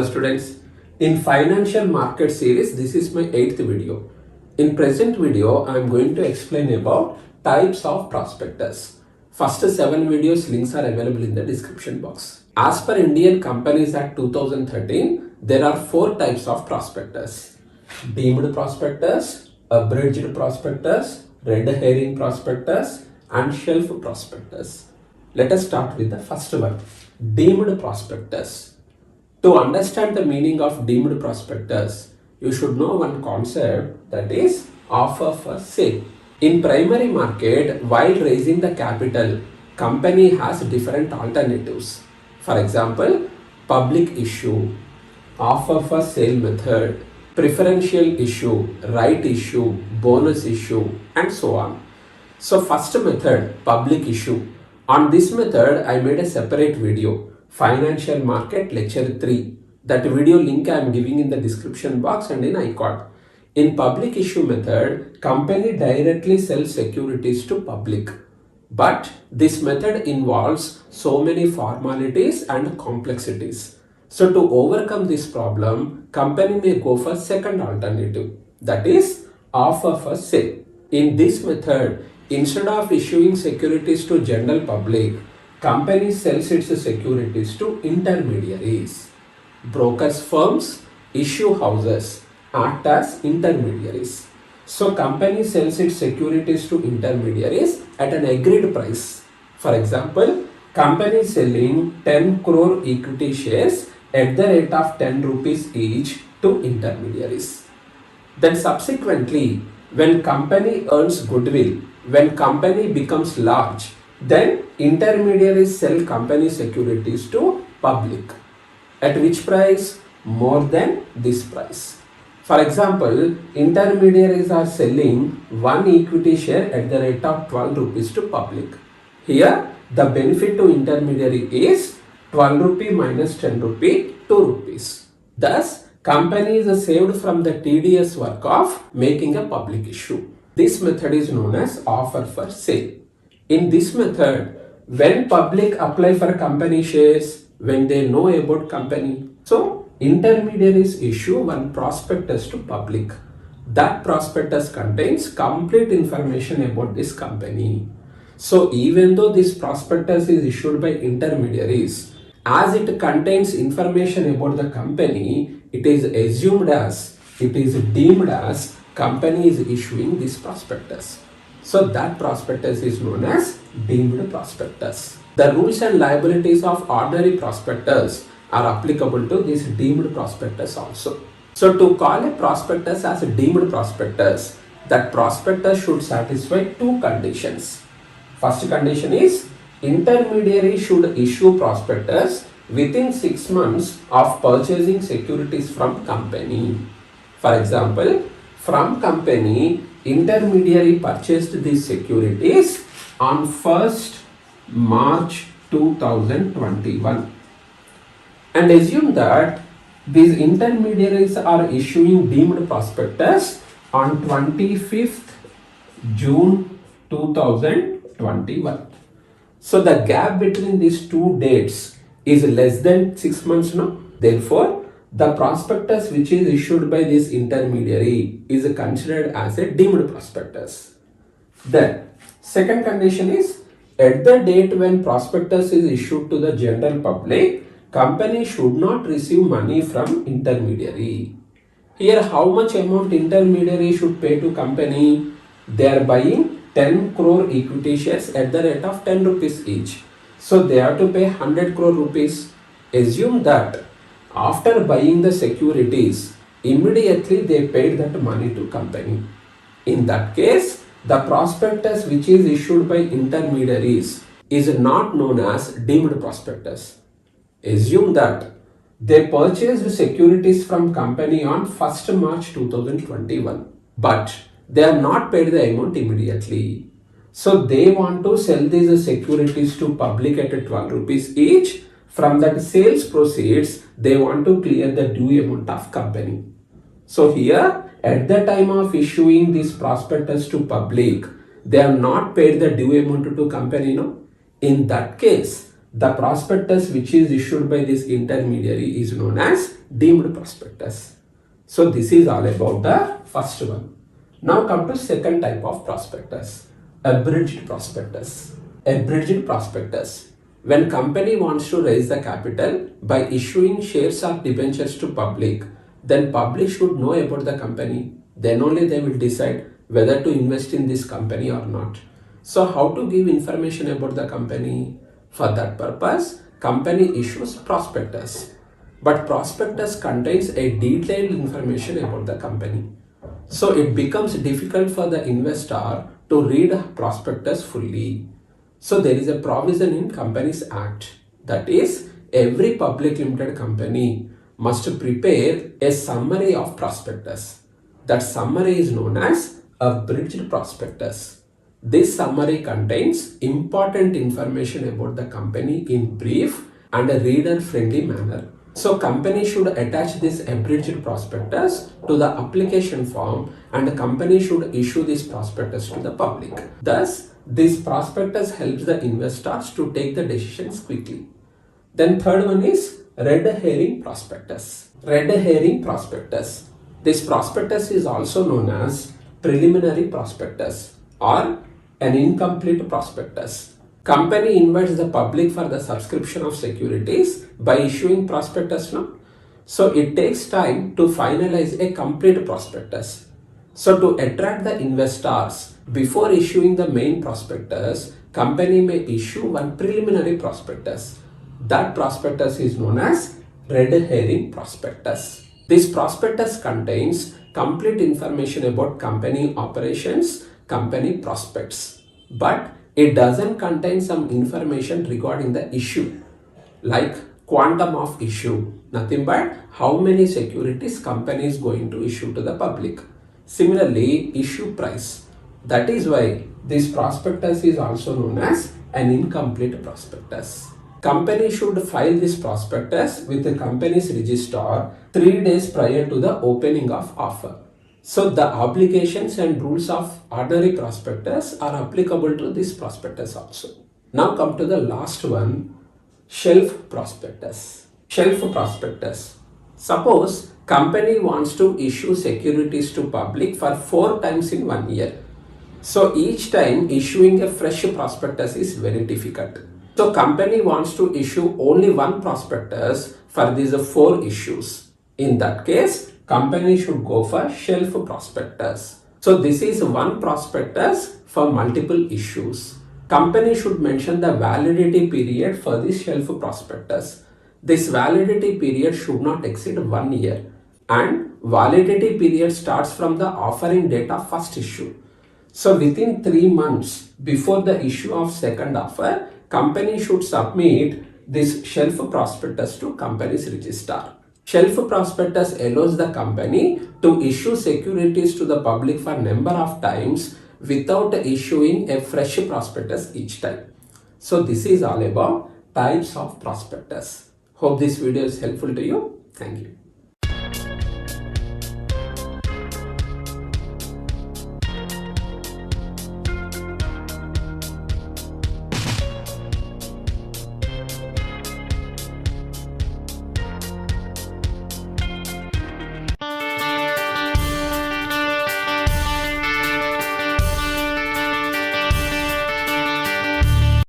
students. In financial market series, this is my 8th video. In present video, I am going to explain about types of prospectus. First 7 videos links are available in the description box. As per Indian Companies Act 2013, there are 4 types of prospectus. Deemed prospectus, abridged prospectus, red herring prospectus and shelf prospectus. Let us start with the first one, deemed prospectus. To understand the meaning of deemed prospectus, you should know one concept, that is offer for sale. In primary market, while raising the capital, company has different alternatives. For example, public issue, offer for sale method, preferential issue, right issue, bonus issue and so on. So first method, public issue. On this method, I made a separate video, Financial Market Lecture 3. That video link I am giving in the description box and in iCard. In public issue method, company directly sells securities to public. But this method involves so many formalities and complexities. So to overcome this problem, company may go for second alternative, that is offer for sale. In this method, instead of issuing securities to general public, company sells its securities to intermediaries. Brokers firms, issue houses act as intermediaries. So company sells its securities to intermediaries at an agreed price. For example, company selling 10 crore equity shares at the rate of 10 rupees each to intermediaries. Then subsequently, when company earns goodwill, when company becomes large, then intermediaries sell company securities to public. At which price? More than this price. For example, intermediaries are selling 1 equity share at the rate of 12 rupees to public. Here, the benefit to intermediary is 12 rupee minus 10 rupee, 2 rupees. Thus, company is saved from the tedious work of making a public issue. This method is known as offer for sale. In this method, when public apply for company shares, when they know about company, so intermediaries issue one prospectus to public. That prospectus contains complete information about this company. So even though this prospectus is issued by intermediaries, as it contains information about the company, it is assumed as, it is deemed as company is issuing this prospectus. So that prospectus is known as deemed prospectus. The rules and liabilities of ordinary prospectus are applicable to this deemed prospectus also. So to call a prospectus as a deemed prospectus, that prospectus should satisfy 2 conditions. First condition is intermediary should issue prospectus within 6 months of purchasing securities from company. For example, from company, intermediary purchased these securities on 1st March 2021. And assume that these intermediaries are issuing deemed prospectus on 25th June 2021. So the gap between these 2 dates is less than 6 months now. Therefore, the prospectus which is issued by this intermediary is considered as a deemed prospectus. Then, second condition is, at the date when prospectus is issued to the general public, company should not receive money from intermediary. Here, how much amount intermediary should pay to company? They are buying 10 crore equity shares at the rate of 10 rupees each. So they have to pay 100 crore rupees. Assume that after buying the securities, immediately they paid that money to company. In that case, the prospectus which is issued by intermediaries is not known as deemed prospectus. Assume that they purchased securities from company on 1st March 2021, but they are not paid the amount immediately. So they want to sell these securities to public at 12 rupees each. From that sales proceeds, they want to clear the due amount of company. So here, at the time of issuing this prospectus to public, they have not paid the due amount to company. No? In that case, The prospectus which is issued by this intermediary is known as deemed prospectus. So this is all about the first one. Now come to second type of prospectus, abridged prospectus. Abridged prospectus. When company wants to raise the capital by issuing shares or debentures to public, then public should know about the company. Then only they will decide whether to invest in this company or not. So how to give information about the company? For that purpose, company issues prospectus. But prospectus contains a detailed information about the company. So it becomes difficult for the investor to read a prospectus fully. So there is a provision in Companies Act, that is, every public limited company must prepare a summary of prospectus. That summary is known as abridged prospectus. This summary contains important information about the company in brief and a reader-friendly manner. So company should attach this abridged prospectus to the application form, and the company should issue this prospectus to the public. Thus, this prospectus helps the investors to take the decisions quickly. Then third one is red herring prospectus. Red herring prospectus. This prospectus is also known as preliminary prospectus or an incomplete prospectus. Company invites the public for the subscription of securities by issuing prospectus now. So it takes time to finalize a complete prospectus. So to attract the investors before issuing the main prospectus, company may issue one preliminary prospectus. That prospectus is known as red herring prospectus. This prospectus contains complete information about company operations, company prospects, but it doesn't contain some information regarding the issue, like quantum of issue, nothing but how many securities company is going to issue to the public. Similarly, issue price. That is why this prospectus is also known as an incomplete prospectus. Company should file this prospectus with the company's registrar 3 days prior to the opening of offer. So the obligations and rules of ordinary prospectus are applicable to this prospectus also. Now come to the last one, shelf prospectus. Shelf prospectus. Suppose company wants to issue securities to public for 4 times in 1 year. So each time issuing a fresh prospectus is very difficult. So company wants to issue only one prospectus for these 4 issues. In that case, company should go for shelf prospectus. So this is one prospectus for multiple issues. Company should mention the validity period for this shelf prospectus. This validity period should not exceed 1 year, and validity period starts from the offering date of first issue. So within 3 months before the issue of second offer, company should submit this shelf prospectus to company's registrar. Shelf prospectus allows the company to issue securities to the public for number of times without issuing a fresh prospectus each time. So this is all about types of prospectus. Hope this video is helpful to you. Thank you.